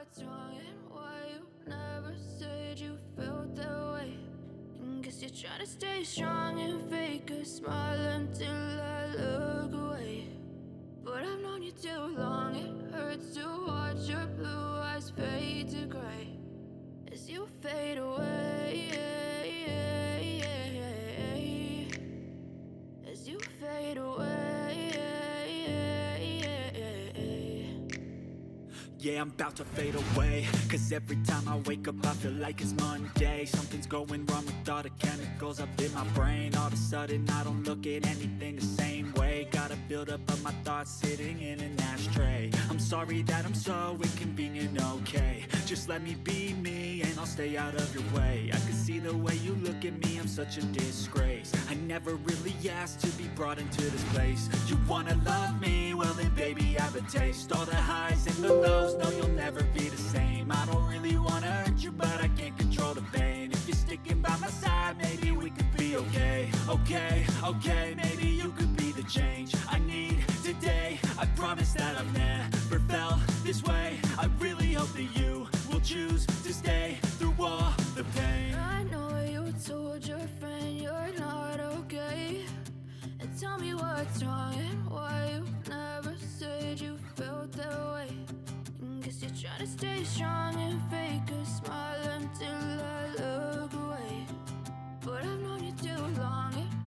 what's wrong and why you never said you felt that way. And guess you're trying to stay strong and fake a smile until I look away. But I've known you too long, it hurts to watch your blue eyes fade to gray as you fade away, as you fade away. Yeah, I'm about to fade away, 'cause every time I wake up I feel like it's Monday. Something's going wrong with all the chemicals up in my brain. All of a sudden I don't look at anything the same way. Got a build up of my thoughts sitting in an ashtray. I'm sorry that I'm so inconvenient, okay. Just let me be me and I'll stay out of your way. I can see the way you look at me, I'm such a disgrace. I never really asked to be brought into this place. You wanna love me? Well then baby, have a taste. All the highs and the lows, no, you'll never be the same. I don't really wanna hurt you, but I can't control the pain. If you're sticking by my side, maybe we could be okay. Okay, okay, maybe you could be the change I need today. I promise that I've never felt this way. I really hope that you will choose to stay through all the pain. I know you told your friend you're not okay, and tell me what's wrong and why you never said you felt that way. And guess you're trying to stay strong and fake a smile until I